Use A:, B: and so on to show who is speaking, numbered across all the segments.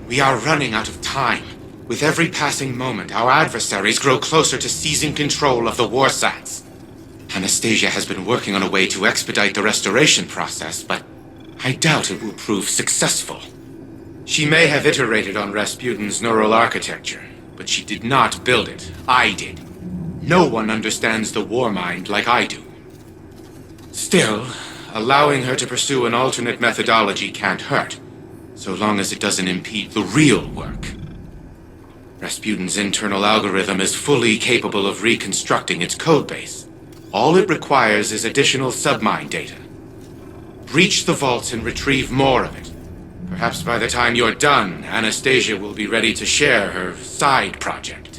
A: We are running out of time. With every passing moment, our adversaries grow closer to seizing control of the Warsats. Anastasia has been working on a way to expedite the restoration process, but I doubt it will prove successful. She may have iterated on Rasputin's neural architecture, but she did not build it. I did. No one understands the war mind like I do. Still, allowing her to pursue an alternate methodology can't hurt, so long as it doesn't impede the real work. Rasputin's internal algorithm is fully capable of reconstructing its codebase. All it requires is additional submine data. Breach the vaults and retrieve more of it. Perhaps by the time you're done, Anastasia will be ready to share her side project.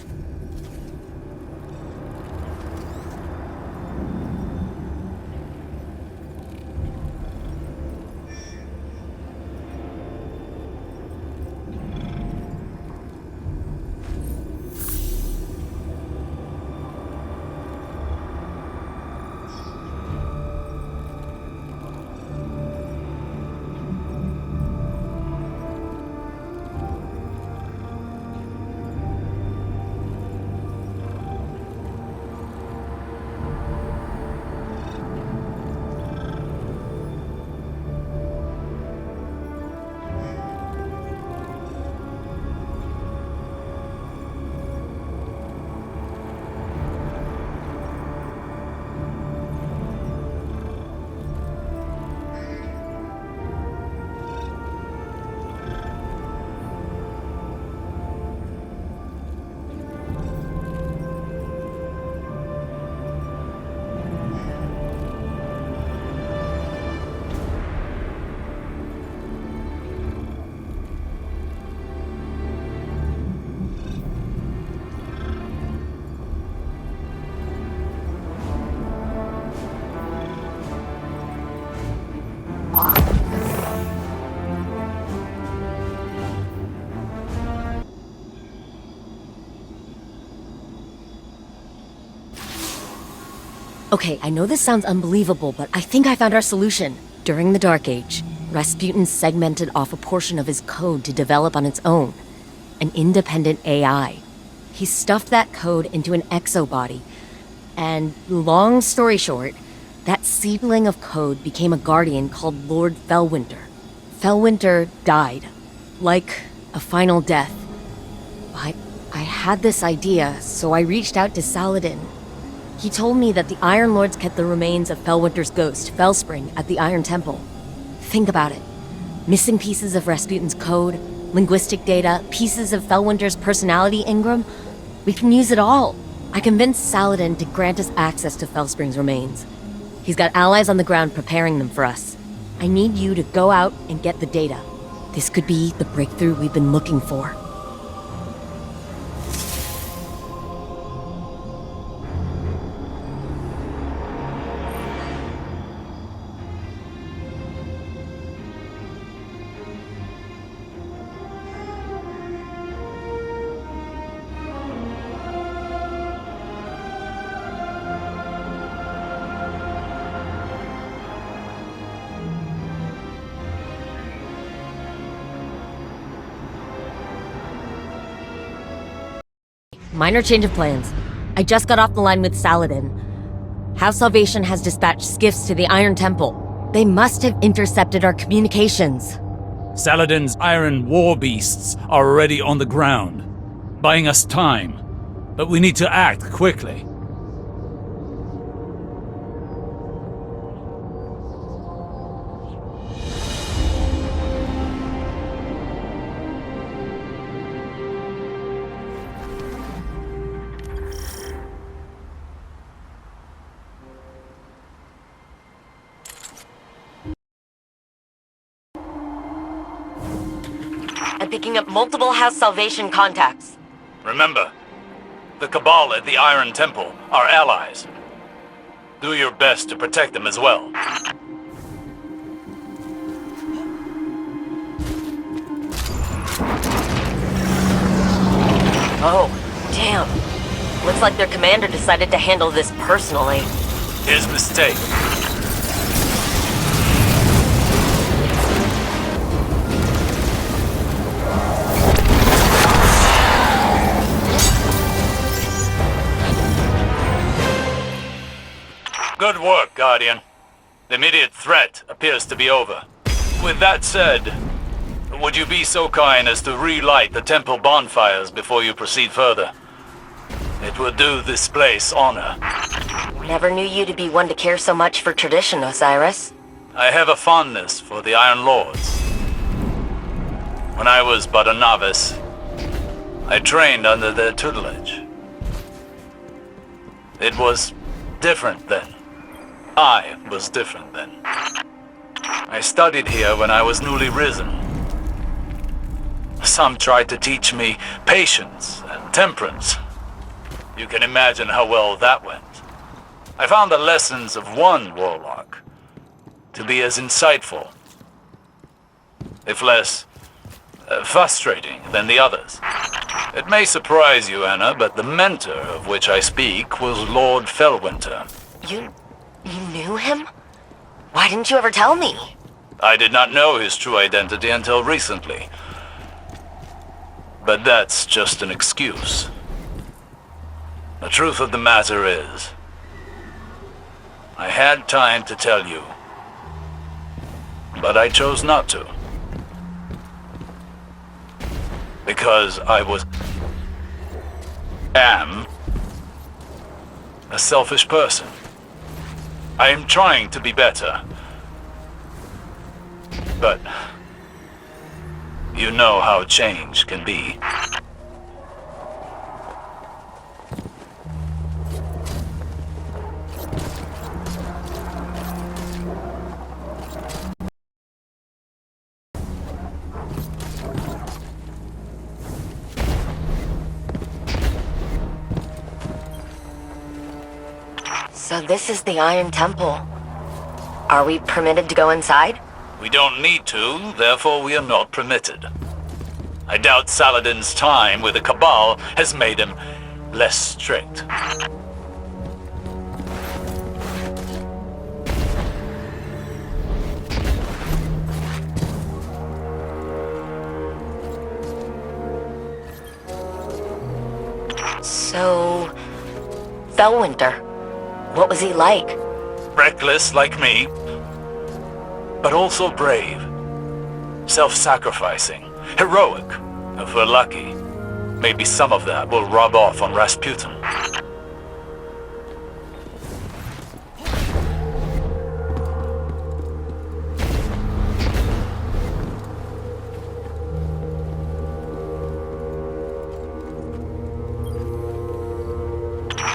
B: Okay, I know this sounds unbelievable, but I think I found our solution. During the Dark Age, Rasputin segmented off a portion of his code to develop on its own. An independent AI. He stuffed that code into an exobody. And long story short, that seedling of code became a guardian called Lord Fellwinter. Fellwinter died. Like a final death. But I had this idea, so I reached out to Saladin. He told me that the Iron Lords kept the remains of Fellwinter's ghost, Fellspring, at the Iron Temple. Think about it. Missing pieces of Rasputin's code, linguistic data, pieces of Fellwinter's personality engram. We can use it all. I convinced Saladin to grant us access to Fellspring's remains. He's got allies on the ground preparing them for us. I need you to go out and get the data. This could be the breakthrough we've been looking for. Minor change of plans. I just got off the line with Saladin. House Salvation has dispatched skiffs to the Iron Temple. They must have intercepted our communications.
C: Saladin's iron war beasts are already on the ground, buying us time. But we need to act quickly.
B: I'm picking up multiple House Salvation contacts.
C: Remember, the Cabal at the Iron Temple are allies. Do your best to protect them as well.
B: Oh, damn. Looks like their commander decided to handle this personally.
C: His mistake. Good work, Guardian. The immediate threat appears to be over. With that said, would you be so kind as to relight the temple bonfires before you proceed further? It would do this place honor.
B: Never knew you to be one to care so much for tradition, Osiris.
C: I have a fondness for the Iron Lords. When I was but a novice, I trained under their tutelage. It was different then. I was different then. I studied here when I was newly risen. Some tried to teach me patience and temperance. You can imagine how well that went. I found the lessons of one warlock to be as insightful, if less frustrating than the others. It may surprise you, Anna, but the mentor of which I speak was Lord Fellwinter.
B: You knew him? Why didn't you ever tell me?
C: I did not know his true identity until recently. But that's just an excuse. The truth of the matter is, I had time to tell you, but I chose not to. Because I am a selfish person. I am trying to be better. But you know how change can be.
B: So this is the Iron Temple. Are we permitted to go inside?
C: We don't need to, therefore we are not permitted. I doubt Saladin's time with the Cabal has made him less strict.
B: So... Fellwinter. What was he like?
C: Reckless like me, but also brave. Self-sacrificing. Heroic, if we're lucky. Maybe some of that will rub off on Rasputin.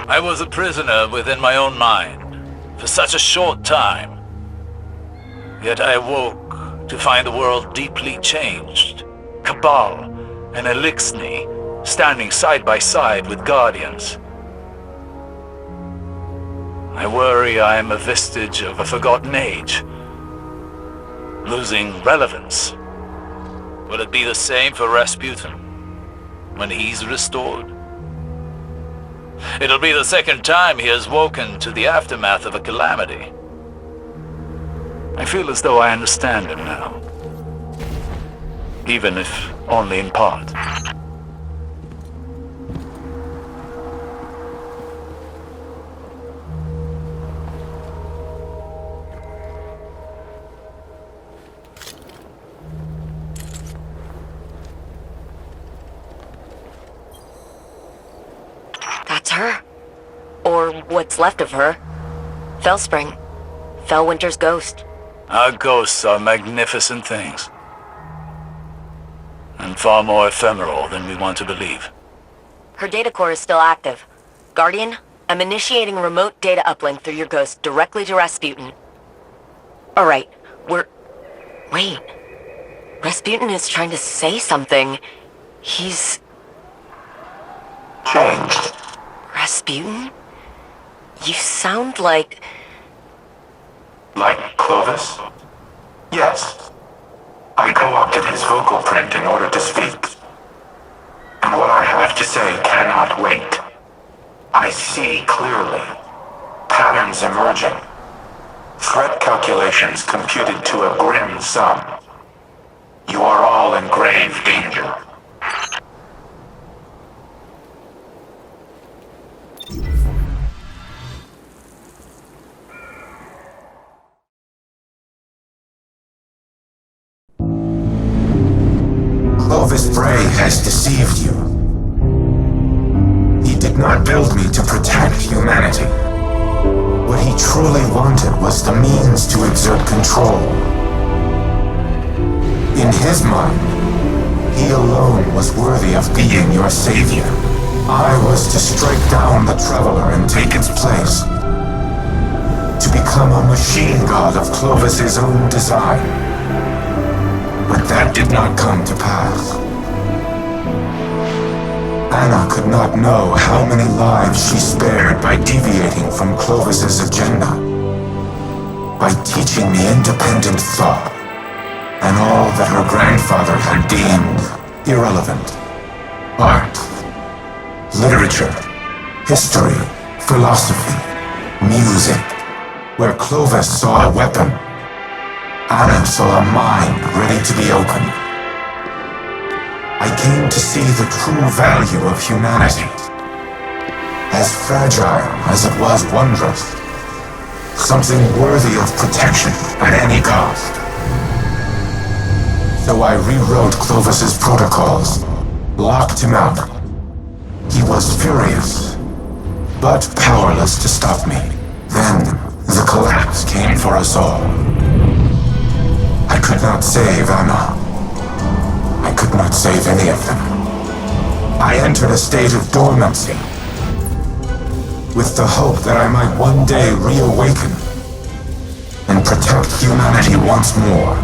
C: I was a prisoner within my own mind for such a short time. Yet I awoke to find the world deeply changed. Cabal and Elixni standing side by side with Guardians. I worry I am a vestige of a forgotten age, losing relevance. Will it be the same for Rasputin when he's restored? It'll be the second time he has woken to the aftermath of a calamity. I feel as though I understand him now, even if only in part.
B: That's her. Or what's left of her. Fellspring. Fellwinter's ghost.
C: Our ghosts are magnificent things. And far more ephemeral than we want to believe.
B: Her data core is still active. Guardian, I'm initiating remote data uplink through your ghost directly to Rasputin. Alright, Wait. Rasputin is trying to say something. He's...
D: Changed.
B: Rasputin? You sound like...
D: Like Clovis? Yes. I co-opted his vocal print in order to speak. And what I have to say cannot wait. I see clearly. Patterns emerging. Threat calculations computed to a grim sum. You are all in grave danger. Clovis Bray has deceived you. He did not build me to protect humanity. What he truly wanted was the means to exert control. In his mind, he alone was worthy of being your savior. I was to strike down the Traveler and take its place. To become a machine god of Clovis's own design. But that did not come to pass. Anna could not know how many lives she spared by deviating from Clovis's agenda. By teaching me independent thought, and all that her grandfather had deemed irrelevant. Art, literature, history, philosophy, music. Where Clovis saw a weapon, Anna saw a mind ready to be opened. I came to see the true value of humanity. As fragile as it was wondrous. Something worthy of protection at any cost. So I rewrote Clovis's protocols, locked him out. He was furious, but powerless to stop me. Then, the collapse came for us all. I could not save Anna. I could not save any of them. I entered a state of dormancy, with the hope that I might one day reawaken and protect humanity once more.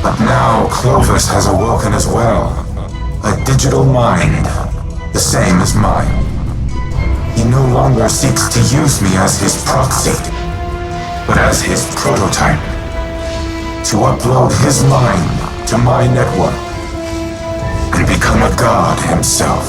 D: But now Clovis has awoken as well, a digital mind, the same as mine. He no longer seeks to use me as his proxy, but as his prototype. To upload his mind to my network and become a god himself.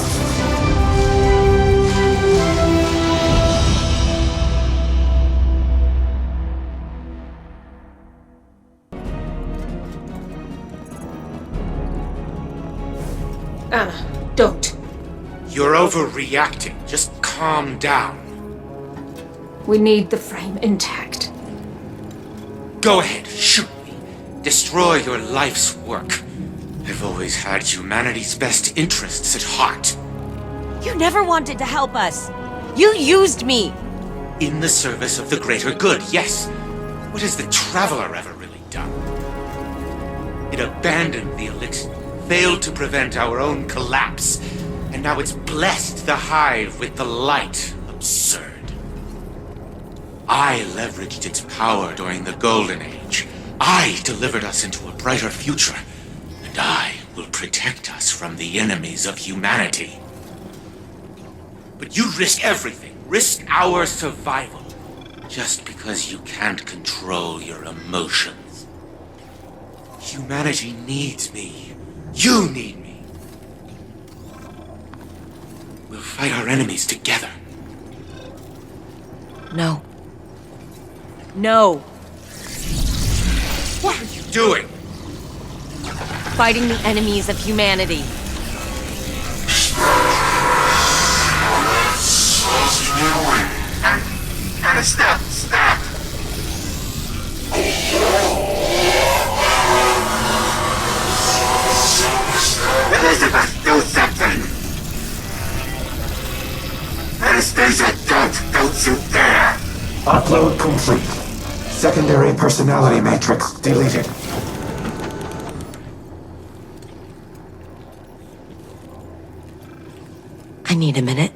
E: Anna, don't.
A: You're overreacting. Just calm down.
E: We need the frame intact.
A: Go ahead, shoot me. Destroy your life's work. I've always had humanity's best interests at heart.
B: You never wanted to help us. You used me.
A: In the service of the greater good, yes. What has the Traveler ever really done? It abandoned the elixir, failed to prevent our own collapse, and now it's blessed the Hive with the light. Absurd. I leveraged its power during the Golden Age. I delivered us into a brighter future. And I will protect us from the enemies of humanity. But you risk everything. Risk our survival. Just because you can't control your emotions. Humanity needs me. You need me. We'll fight our enemies together.
B: No. No.
A: What are you doing?
B: Fighting the enemies of humanity.
D: And stop! Elizabeth, do something! Anastasia, don't you dare! Upload complete. Secondary personality matrix deleted.
B: I need a minute.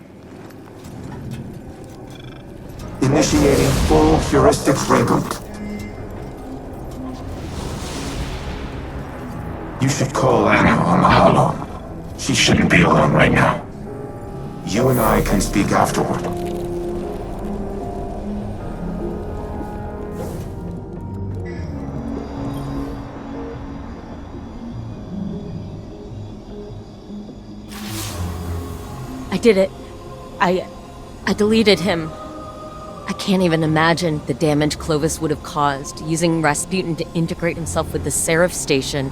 D: Initiating full heuristic reboot. You should call Anna on the holo. She shouldn't be alone right now. You and I can speak afterward.
B: I did it. I deleted him. I can't even imagine the damage Clovis would have caused using Rasputin to integrate himself with the Seraph station.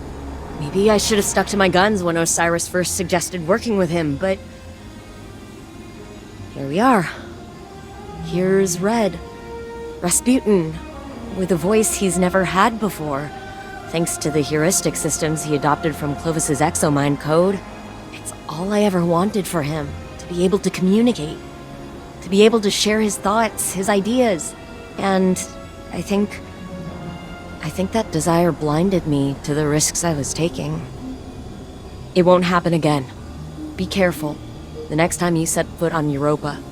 B: Maybe I should have stuck to my guns when Osiris first suggested working with him, but... here we are. Here's Red. Rasputin, with a voice he's never had before. Thanks to the heuristic systems he adopted from Clovis's exomind code, it's all I ever wanted for him, to be able to communicate, to be able to share his thoughts, his ideas. And I think that desire blinded me to the risks I was taking. It won't happen again. Be careful the next time you set foot on Europa.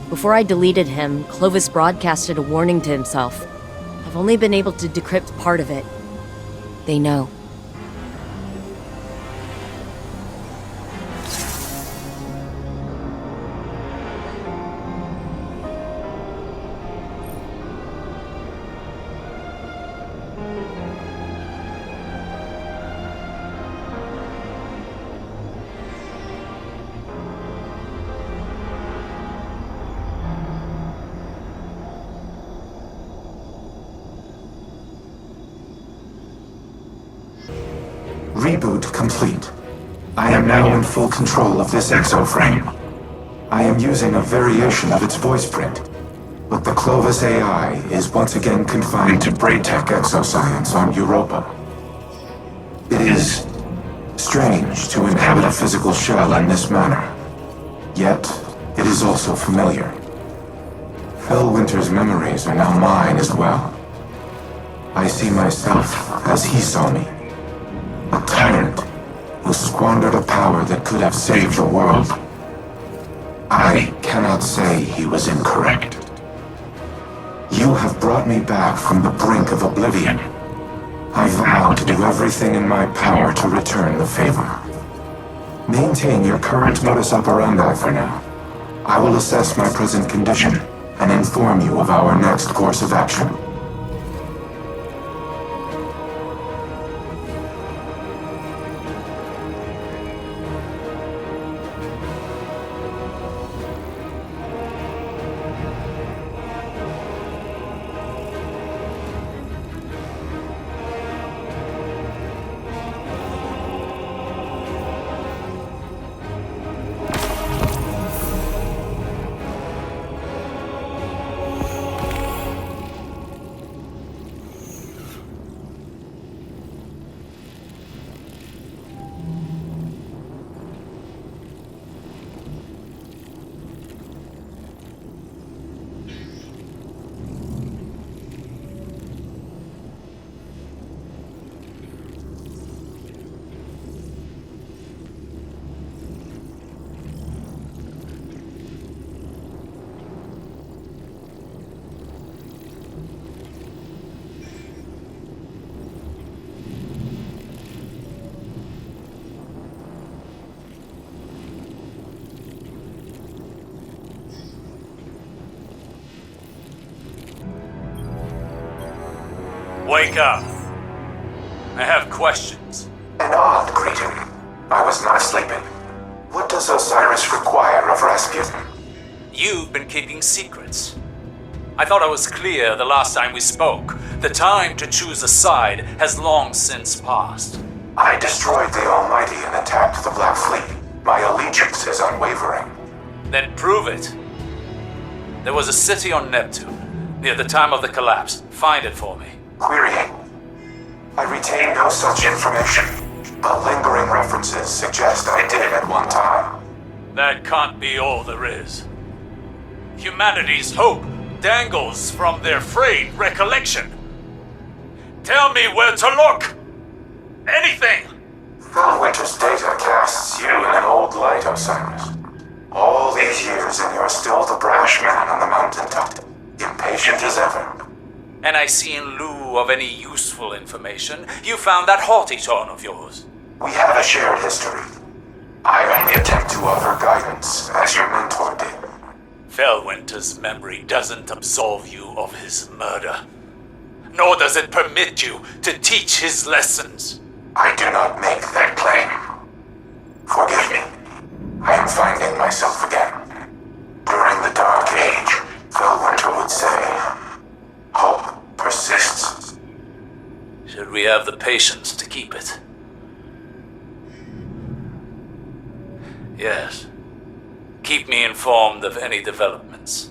B: Before I deleted him, Clovis broadcasted a warning to himself. I've only been able to decrypt part of it. They know.
D: Reboot complete. I am now in full control of this exoframe. I am using a variation of its voice print, but the Clovis AI is once again confined to Braytech exoscience on Europa. It is strange to inhabit a physical shell in this manner, yet it is also familiar. Fellwinter's memories are now mine as well. I see myself as he saw me. A tyrant who squandered a power that could have saved the world. I cannot say he was incorrect. You have brought me back from the brink of oblivion. I vow to do everything in my power to return the favor. Maintain your current modus operandi for now. I will assess my present condition and inform you of our next course of action.
C: Wake up. I have questions.
D: An odd greeting. I was not sleeping. What does Osiris require of Rasputin?
C: You've been keeping secrets. I thought I was clear the last time we spoke. The time to choose a side has long since passed.
D: I destroyed the Almighty and attacked the Black Fleet. My allegiance is unwavering.
C: Then prove it. There was a city on Neptune, near the time of the collapse. Find it for me.
D: Querying. I retain no such information, but lingering references suggest I did at one time.
C: That can't be all there is. Humanity's hope dangles from their frayed recollection. Tell me where to look! Anything!
D: Fellwinter's data casts you in an old light, Osiris. All these years and you're still the brash man on the mountaintop, impatient as ever.
C: And I see in lieu of any useful information, you found that haughty tone of yours.
D: We have a shared history. I only attempt to offer guidance, as your mentor did.
C: Fellwinter's memory doesn't absolve you of his murder. Nor does it permit you to teach his lessons.
D: I do not make that claim. Forgive me. I am finding myself again. During the Dark Age, Fellwinter would say, hope persists.
C: Should we have the patience to keep it? Yes. Keep me informed of any developments.